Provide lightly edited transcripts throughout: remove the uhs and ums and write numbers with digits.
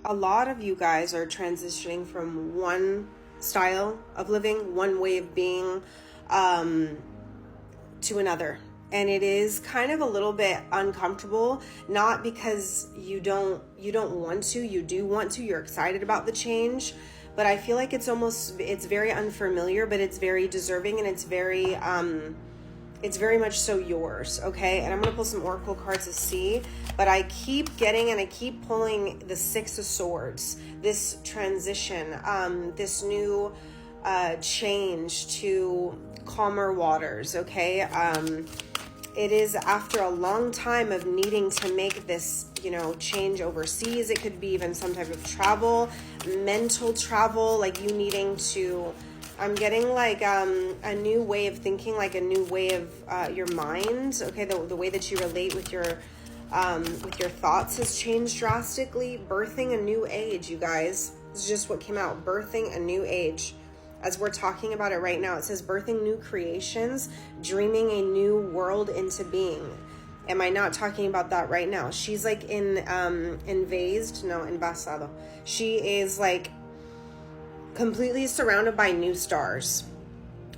a lot of you guys are transitioning from one style of living, one way of being, to another. And it is kind of a little bit uncomfortable, not because you don't want to, you do want to, you're excited about the change, but I feel like it's very unfamiliar, but it's very deserving, and it's very much so yours, okay? And I'm gonna pull some oracle cards to see, but I keep getting and I keep pulling the Six of Swords, this transition, this new change to calmer waters, okay? It is after a long time of needing to make this, change overseas. It could be even some type of travel, mental travel, like you needing to, I'm getting like a new way of thinking, like a new way of your mind, okay? The way that you relate with your thoughts has changed drastically. Birthing a new age, you guys. This is just what came out, birthing a new age. As we're talking about it right now, it says birthing new creations, dreaming a new world into being. Am I not talking about that right now? She's like envasado. She is like completely surrounded by new stars,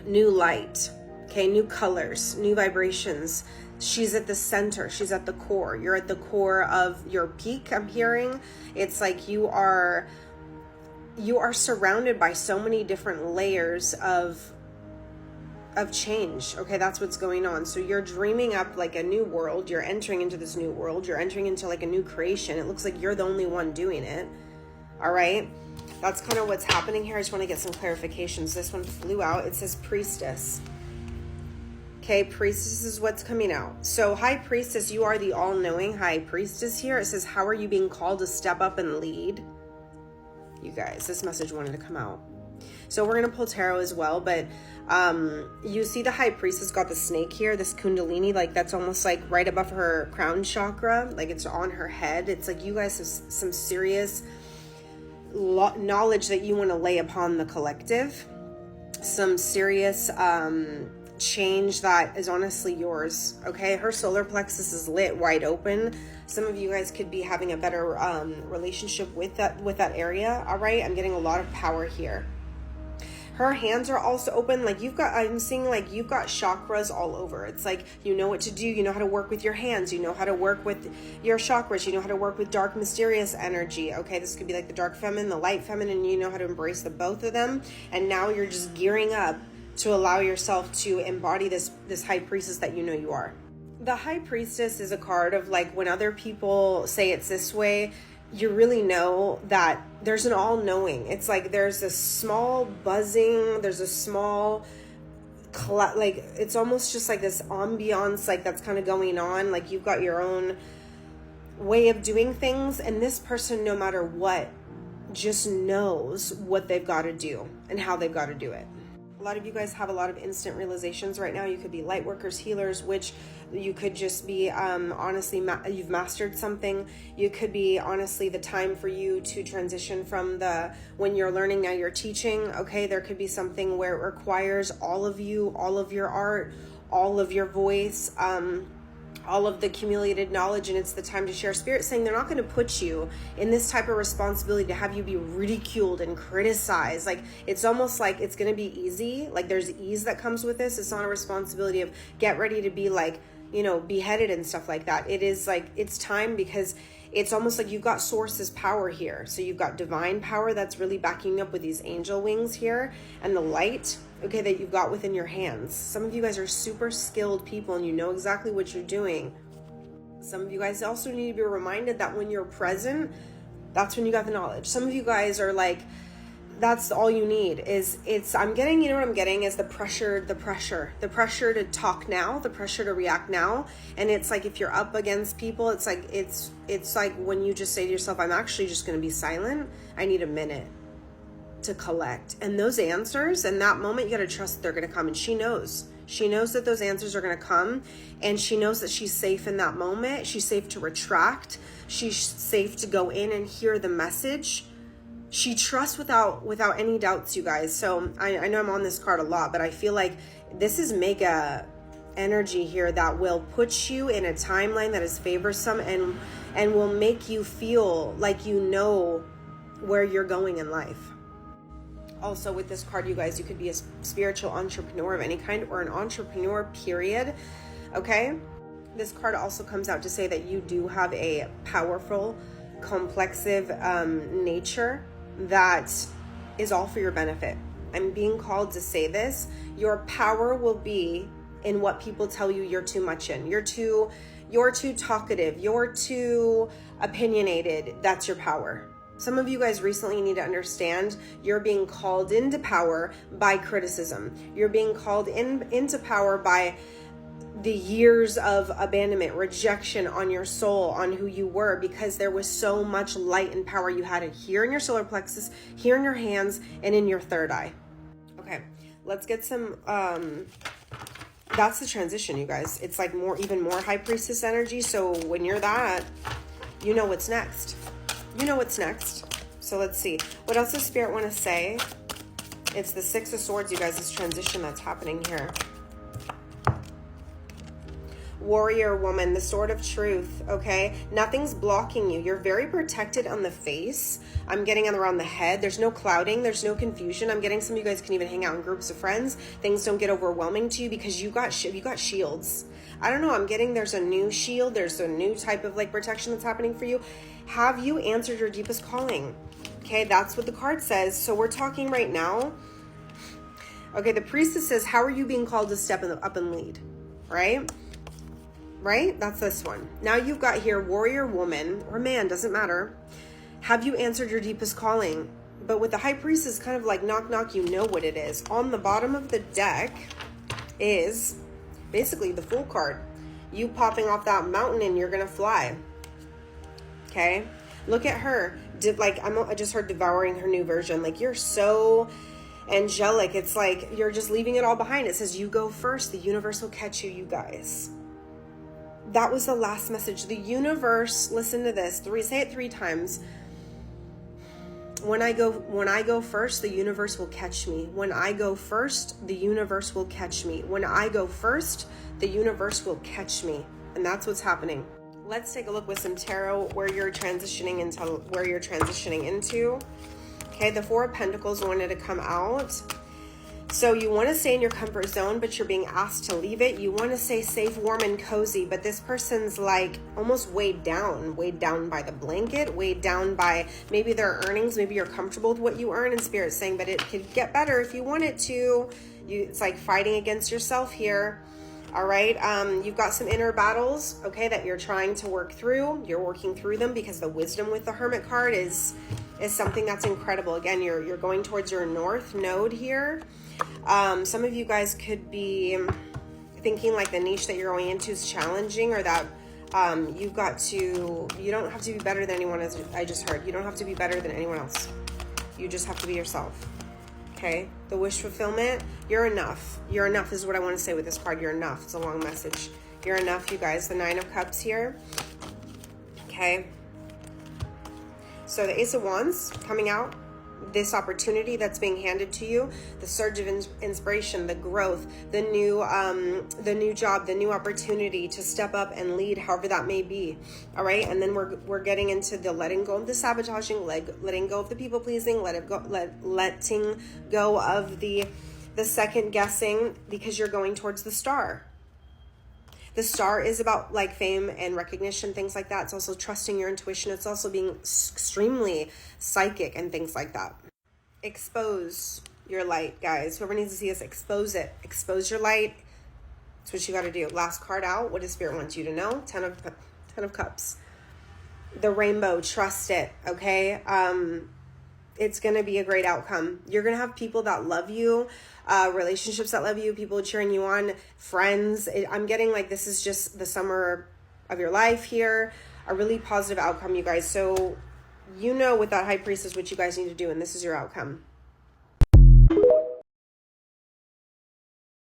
new light, okay, new colors, new vibrations. She's at the center. She's at the core. You're at the core of your peak, I'm hearing. It's like you are surrounded by so many different layers of change, okay? That's what's going on. So you're dreaming up like a new world. You're entering into this new world. You're entering into like a new creation. It looks like you're the only one doing it, all right? That's kind of what's happening here. I just want to get some clarifications. This one flew out. It says Priestess. Okay, Priestess is what's coming out. So High Priestess, you are the all-knowing High Priestess here. It says, how are you being called to step up and lead? You guys, this message wanted to come out. So we're going to pull tarot as well, but you see the High Priestess got the snake here, this Kundalini, like that's almost like right above her crown chakra, like it's on her head. It's like you guys have some serious knowledge that you want to lay upon the collective, some serious change that is honestly yours, okay? Her solar plexus is lit wide open. Some of you guys could be having a better relationship with that area, all right? I'm getting a lot of power here. Her hands are also open, like I'm seeing like you've got chakras all over. It's like you know what to do, you know how to work with your hands, you know how to work with your chakras, you know how to work with dark mysterious energy, okay? This could be like the dark feminine, the light feminine, you know how to embrace the both of them, and now you're just gearing up to allow yourself to embody this High Priestess that you know you are. The High Priestess is a card of like when other people say it's this way, you really know that there's an all-knowing. It's like there's a small buzzing, there's a small like it's almost just like this ambiance like that's kind of going on, like you've got your own way of doing things, and this person, no matter what, just knows what they've got to do and how they've got to do it. A lot of you guys have a lot of instant realizations right now. You could be light workers, healers, which you could just be honestly, you've mastered something. You could be honestly the time for you to transition from when you're learning, now you're teaching, okay? There could be something where it requires all of you, all of your art, all of your voice, all of the accumulated knowledge, and it's the time to share. Spirit saying they're not going to put you in this type of responsibility to have you be ridiculed and criticized. Like it's almost like it's going to be easy. Like there's ease that comes with this. It's not a responsibility of get ready to be like, beheaded and stuff like that. It is like it's time, because it's almost like you've got Source's power here. So you've got divine power that's really backing up with these angel wings here, and the light, okay, that you've got within your hands. Some of you guys are super skilled people and you know exactly what you're doing. Some of you guys also need to be reminded that when you're present, that's when you got the knowledge. Some of you guys are like, that's all you need I'm getting, what I'm getting is the pressure to talk now, the pressure to react now. And it's like, if you're up against people, it's like when you just say to yourself, I'm actually just going to be silent. I need a minute to collect. And those answers in that moment, you got to trust that they're going to come. And she knows that those answers are going to come, and she knows that she's safe in that moment. She's safe to retract. She's safe to go in and hear the message. She trusts without any doubts, you guys. So I know I'm on this card a lot, but I feel like this is mega energy here that will put you in a timeline that is favorsome and will make you feel like you know where you're going in life. Also with this card, you guys, you could be a spiritual entrepreneur of any kind or an entrepreneur, period. Okay? This card also comes out to say that you do have a powerful, complexive nature that is all for your benefit. I'm being called to say this. Your power will be in what people tell you you're too much in. You're too talkative. You're too opinionated. That's your power. Some of you guys recently need to understand you're being called into power by criticism. You're being called into power by the years of abandonment, rejection on your soul, on who you were, because there was so much light and power. You had it here in your solar plexus, here in your hands, and in your third eye. Okay, let's get some, that's the transition, you guys. It's like even more high priestess energy. So when you're that, you know what's next. You know what's next. So let's see. What else does Spirit want to say? It's the Six of Swords, you guys, this transition that's happening here. Warrior woman, the sword of truth, okay? Nothing's blocking you. You're very protected on the face. I'm getting around the head. There's no clouding. There's no confusion. I'm getting some of you guys can even hang out in groups of friends. Things don't get overwhelming to you because you got shields. I don't know. I'm getting there's a new shield. There's a new type of like protection that's happening for you. Have you answered your deepest calling? Okay, that's what the card says. So we're talking right now. Okay, the priestess says, how are you being called to step up and lead? Right? That's this one. Now you've got here warrior woman or man, doesn't matter. Have you answered your deepest calling? But with the high priestess, kind of like knock, knock, you know what it is. On the bottom of the deck is basically the Fool card. You popping off that mountain and you're going to fly. Okay? Look at her. I just heard devouring her new version. Like, you're so angelic. It's like you're just leaving it all behind. It says you go first. The universe will catch you, you guys. That was the last message. The universe, listen to this. Say it 3 times. When I go first, the universe will catch me. When I go first, the universe will catch me. When I go first, the universe will catch me. And that's what's happening. Let's take a look with some tarot where you're transitioning into. Okay, the Four of Pentacles wanted to come out. So you want to stay in your comfort zone, but you're being asked to leave it. You want to stay safe, warm, and cozy, but this person's like almost weighed down by the blanket, weighed down by maybe their earnings. Maybe you're comfortable with what you earn, and Spirit's saying, but it could get better if you want it to. It's like fighting against yourself here. All right. You've got some inner battles, okay, that you're trying to work through. You're working through them because the wisdom with the Hermit card is something that's incredible. Again, you're going towards your north node here. Some of you guys could be thinking like the niche that you're going into is challenging, or that you don't have to be better than anyone, as I just heard. You don't have to be better than anyone else. You just have to be yourself. Okay, the wish fulfillment, you're enough. You're enough is what I want to say with this card. You're enough. It's a long message. You're enough, you guys. The Nine of Cups here. Okay. So the Ace of Wands coming out. This opportunity that's being handed to you, the surge of inspiration, the growth, the new job, the new opportunity to step up and lead, however that may be. All right, and then we're getting into the letting go of the sabotaging, letting go of the people pleasing, letting go of the second guessing, because you're going towards the star. The star is about like fame and recognition, things like that. It's also trusting your intuition. It's also being extremely psychic and things like that. Expose your light, guys. Whoever needs to see this, expose it. Expose your light. That's what you got to do. Last card out. What does Spirit want you to know? Ten of Cups. The rainbow. Trust it. Okay. It's going to be a great outcome. You're going to have people that love you, relationships that love you, people cheering you on, friends. I'm getting like this is just the summer of your life here. A really positive outcome, you guys. So you know with that High Priestess what you guys need to do, and this is your outcome.